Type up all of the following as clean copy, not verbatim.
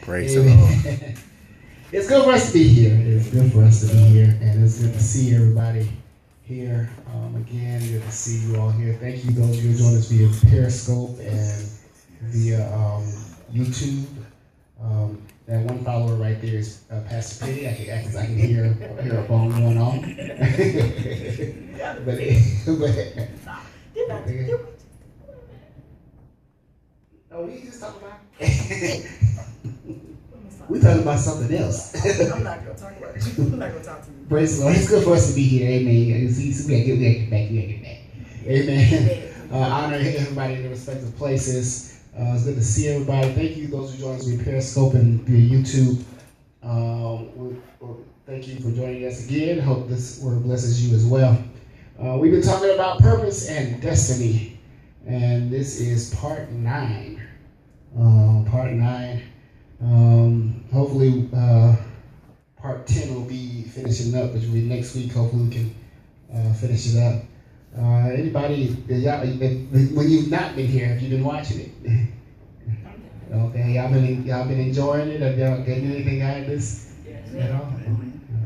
Praise the Lord. It's good for us to be here. It's good for us to be here, and it's good to see everybody here. Again, good to see you all here. Thank you, those who joined us via Periscope and via YouTube. That one follower right there is Pastor Penny. I can hear a phone going on. Oh, we just talking about. We talking about something else. I'm not gonna talk about it. I'm not gonna talk to you. Praise the Lord. It's good for us to be here. Amen. You see, we gotta get back. Amen. Honor everybody in their respective places. It's good to see everybody. Thank you, those who joined us via Periscope and via YouTube. Thank you for joining us again. Hope this word blesses you as well. We've been talking about purpose and destiny, and this is part 9. Part 9. Hopefully, part 10 will be finishing up, which will be next week. Hopefully, we can finish it up. Anybody, when you've not been here, have you been watching it? Okay, y'all been enjoying it? Have y'all getting anything out of this? Yes. You know?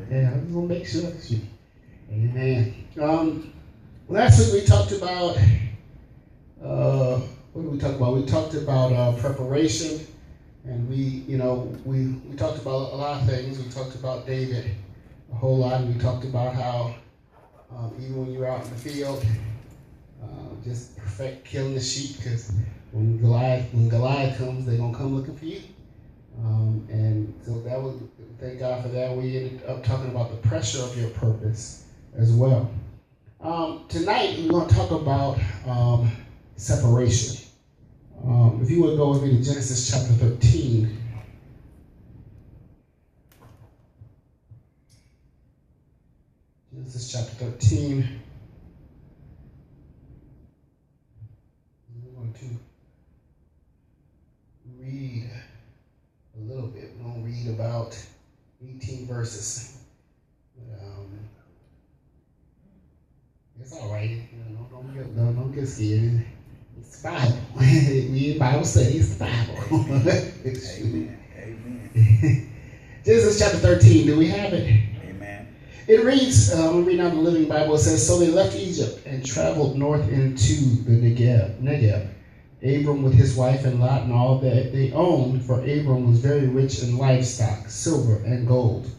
Yeah, I'm gonna make sure. Amen. Last week we talked about what did we talk about? We talked about preparation, and we talked about a lot of things. We talked about David a whole lot, and we talked about how even when you're out in the field, just perfect killing the sheep, because when Goliath comes, they're gonna come looking for you. And so that was, thank God for that. We ended up talking about the pressure of your purpose as well. Tonight we're going to talk about separation. If you would go with me to Genesis chapter 13. Genesis chapter 13. We're going to read a little bit. We're going to read about 18 verses. It's all right. Don't get scared. It's the Bible. We in Bible study. It's the Bible. Amen. Genesis chapter 13. Do we have it? Amen. It reads, I'm reading out the Living Bible. It says, "So they left Egypt and traveled north into the Negev. Abram with his wife and Lot and all that they owned, for Abram was very rich in livestock, silver, and gold.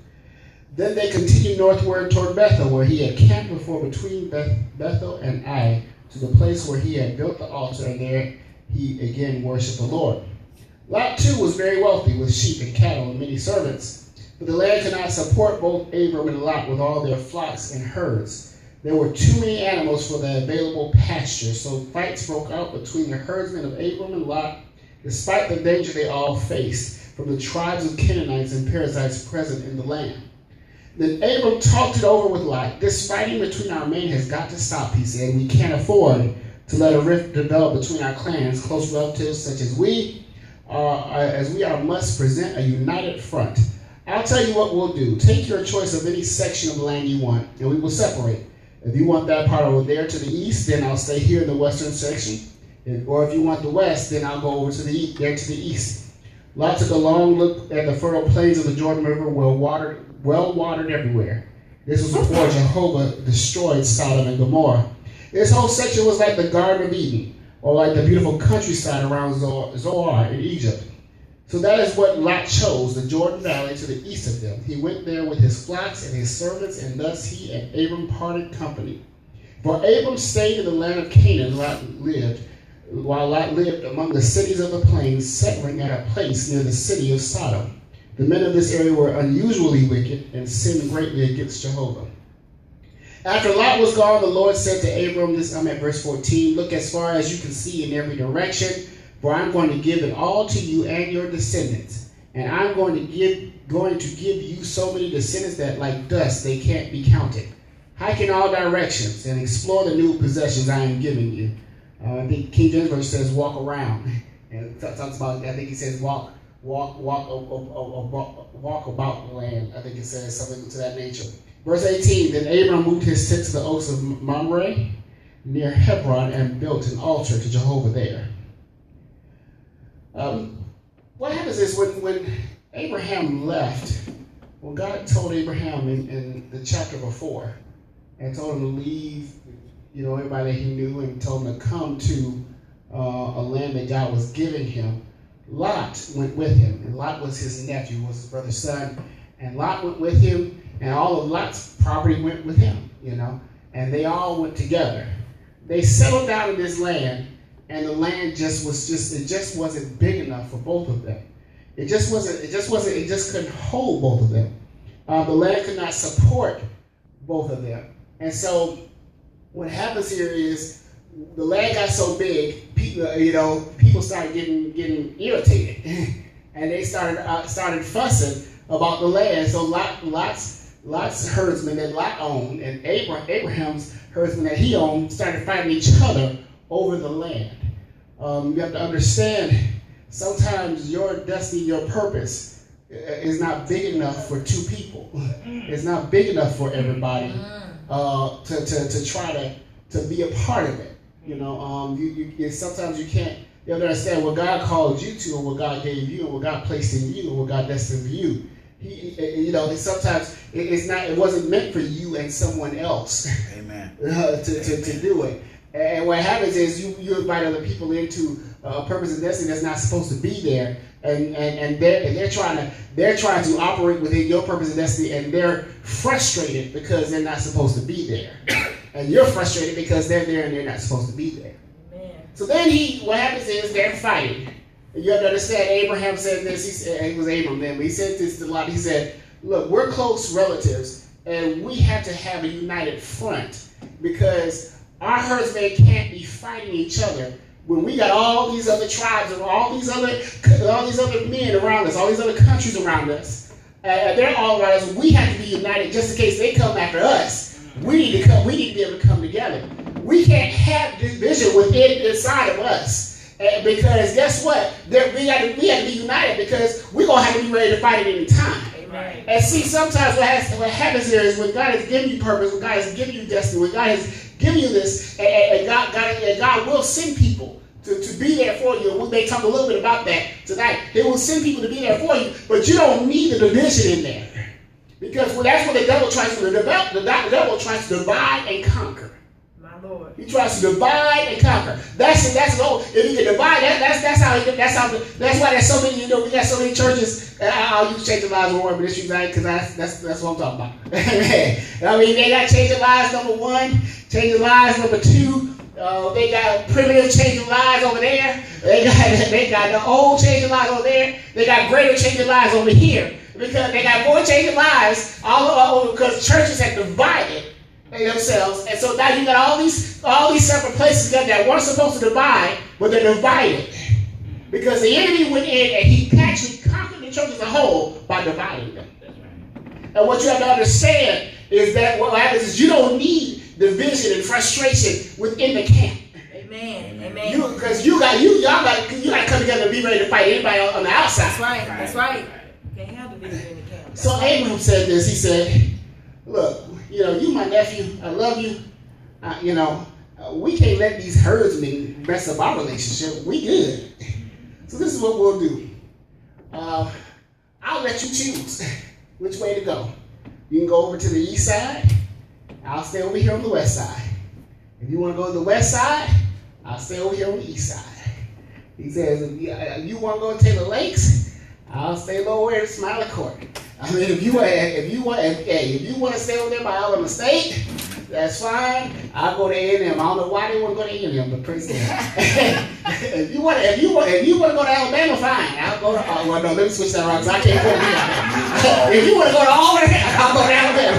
Then they continued northward toward Bethel, where he had camped before, between Bethel and Ai, to the place where he had built the altar, and there he again worshipped the Lord. Lot too was very wealthy, with sheep and cattle and many servants. But the land could not support both Abram and Lot with all their flocks and herds. There were too many animals for the available pasture, so fights broke out between the herdsmen of Abram and Lot, despite the danger they all faced from the tribes of Canaanites and Perizzites present in the land. Then Abram talked it over with Lot. "This fighting between our men has got to stop," he said. "We can't afford to let a rift develop between our clans. Close relatives such as we are must present a united front. I'll tell you what we'll do. Take your choice of any section of the land you want, and we will separate. If you want that part over there to the east, then I'll stay here in the western section. Or if you want the west, then I'll go over to the east." Lot took a long look at the fertile plains of the Jordan River, well watered everywhere. This was before Jehovah destroyed Sodom and Gomorrah. This whole section was like the Garden of Eden, or like the beautiful countryside around Zoar in Egypt. So that is what Lot chose, the Jordan Valley to the east of them. He went there with his flocks and his servants, and thus he and Abram parted company. For Abram stayed in the land of Canaan, while Lot lived among the cities of the plains, settling at a place near the city of Sodom. The men of this area were unusually wicked and sinned greatly against Jehovah. After Lot was gone, the Lord said to Abram, I'm at verse 14, "Look as far as you can see in every direction, for I'm going to give it all to you and your descendants. And I'm going to give you so many descendants that like dust they can't be counted. Hike in all directions and explore the new possessions I am giving you." I think King James Version says walk around. And talks about, I think he says walk about the land. I think it says something to that nature. Verse 18, "Then Abram moved his tent to the oaks of Mamre near Hebron and built an altar to Jehovah there." what happens is when Abraham left, when God told Abraham in the chapter before, and told him to leave, everybody that he knew, and told him to come to a land that God was giving him, Lot went with him. And Lot was his nephew, was his brother's son. And Lot went with him, and all of Lot's property went with him, And they all went together. They settled down in this land, and the land just wasn't big enough for both of them. It just couldn't hold both of them. The land could not support both of them. And so what happens here is the land got so big, people started getting irritated, and they started fussing about the land. So Lot's herdsmen that Lot owned and Abraham's herdsmen that he owned started fighting each other over the land. You have to understand, sometimes your destiny, your purpose is not big enough for two people. It's not big enough for everybody to try to be a part of it. Sometimes you can't. You have to understand what God called you to, and what God gave you, and what God placed in you, and what God destined for you. Sometimes it wasn't meant for you and someone else. Amen. to do it. And what happens is you invite other people into a purpose and destiny that's not supposed to be there, and they're trying to operate within your purpose and destiny, and they're frustrated because they're not supposed to be there, and you're frustrated because they're there and they're not supposed to be there. Amen. So then what happens is they're fighting. And you have to understand, Abraham said this. It was Abram then, but he said this to Lot. He said, "Look, we're close relatives, and we have to have a united front because our herdsmen can't be fighting each other when we got all these other tribes and all these other men around us, all these other countries around us. They're all around us. We have to be united just in case they come after us. We need to be able to come together. We can't have division inside of us." Because guess what? We have to be united because we're going to have to be ready to fight at any time. Amen. And see, sometimes what happens here is when God has given you purpose, when God has given you destiny, when God has given you this, and God will send people to be there for you. And we may talk a little bit about that tonight. He will send people to be there for you, but you don't need the division in there. Because that's what the devil tries to do. The devil tries to divide and conquer. Lord. He tries to divide and conquer. That's if he can divide, that's why there's so many. We got so many churches. I'll use Change the Lives Award, but because that's what I'm talking about. I mean, they got Change the Lives number 1, Change the Lives number 2. They got Primitive Change the Lives over there. They got the Old Change the Lives over there. They got Greater Change the Lives over here because they got more Change the Lives all over because churches have divided themselves, and so now you got all these separate places that weren't supposed to divide, but they're divided because the enemy went in and he actually conquered the church as a whole by dividing them. And what you have to understand is that what happens is you don't need division and frustration within the camp. Amen. Amen. Because y'all got to come together and be ready to fight anybody on the outside. That's right. You can't have division in the camp. So Abraham said this. He said, "Look, you my nephew. I love you. We can't let these herdsmen mess up our relationship. We good. So this is what we'll do. I'll let you choose which way to go. You can go over to the east side. I'll stay over here on the west side. If you want to go to the west side, I'll stay over here on the east side." He says, "If you want to go to Taylor Lakes, I'll stay lower at Smiley Court. I mean, if you want to stay over there by Alabama State, that's fine. I'll go to A&M. I don't know why they want to go to A&M, but praise God. if you want to go to Alabama, fine. I'll go to. Well, no, let me switch that around because I can't go to Alabama. If you want to go to Auburn, I'll go to Alabama.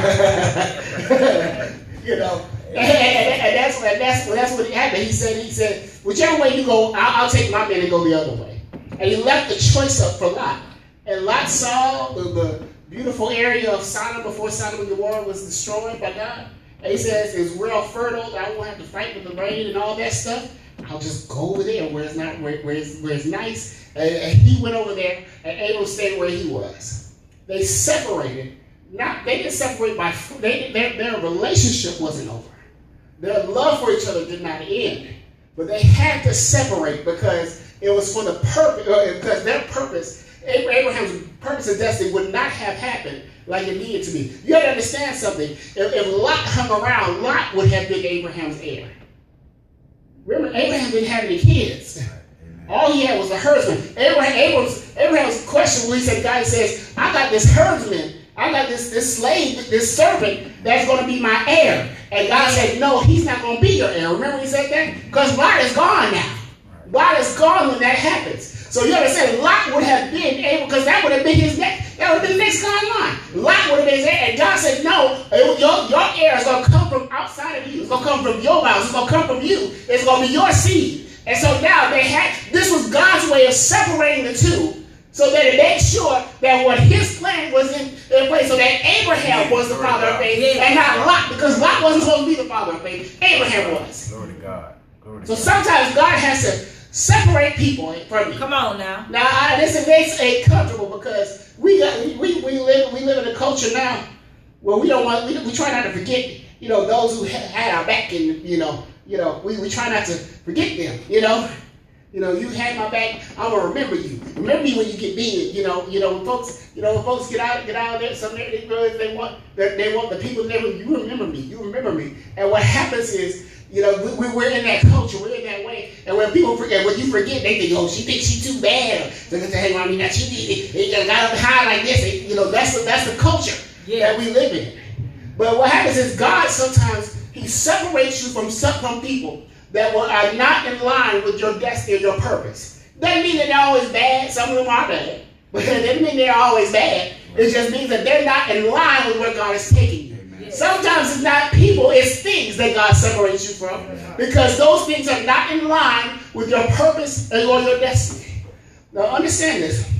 And that's what happened. He said, whichever way you go, I'll take my men and go the other way. And he left the choice up for Lot. And Lot saw the beautiful area of Sodom before Sodom and Gomorrah was destroyed by God. And he says, it's real fertile. I won't have to fight with the rain and all that stuff. I'll just go over there where it's nice. And he went over there, and Abram stayed where he was. They separated. They didn't separate by their relationship wasn't over. Their love for each other did not end. But they had to separate because It was for the purpose, because their purpose, Abraham's purpose and destiny would not have happened like it needed to be. You have to understand something. If Lot hung around, Lot would have been Abraham's heir. Remember, Abraham didn't have any kids. All he had was a herdsman. Abraham's question when he said, God says, I got this herdsman, I got this slave, this servant that's going to be my heir. And God said, no, he's not going to be your heir. Remember he said that? Because Lot is gone now. Lot is gone when that happens. So you understand, Lot would have been able, because that would have been his next, that would have been the next guy in line. Lot would have been his heir. And God said, no, your heir is going to come from outside of you. It's going to come from your mouth. It's going to come from you. It's going to be your seed. And so now this was God's way of separating the two, so that it made sure that what his plan was in place, so that Abraham was the father of faith and not Lot, because Lot wasn't supposed to be the father of faith. Abraham was. Glory to God. So sometimes God has to separate people from you. Come on now. Now this makes it comfortable, because we live in a culture now where we try not to forget, those who had our back, and we try not to forget them. You had my back, I'm gonna remember you. Remember me when you get big. When folks get out of there, some they want the people there. You remember me. You remember me. And what happens is, we're in that culture. We're in that way. And when people forget, when you forget, they think, oh, she thinks she's too bad. So they hang around me now. She got up high like this. That's the culture that we live in. But what happens is God sometimes he separates you from people that are not in line with your destiny or your purpose. Doesn't mean that they're always bad. Some of them are bad. But it doesn't mean they're always bad. It just means that they're not in line with where God is taking you. Sometimes it's not people, it's things that God separates you from, because those things are not in line with your purpose or your destiny. Now understand this.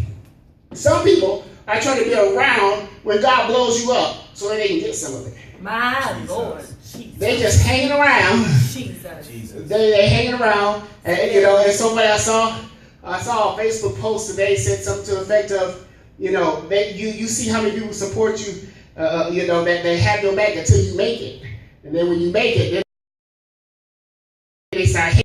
Some people are trying to be around when God blows you up so that they can get some of it. My Lord. Jesus. They just hanging around. Jesus. They hanging around, and somebody I saw a Facebook post today said something to the effect of, you see how many people support you, that they have your back until you make it, and then when you make it, then they start,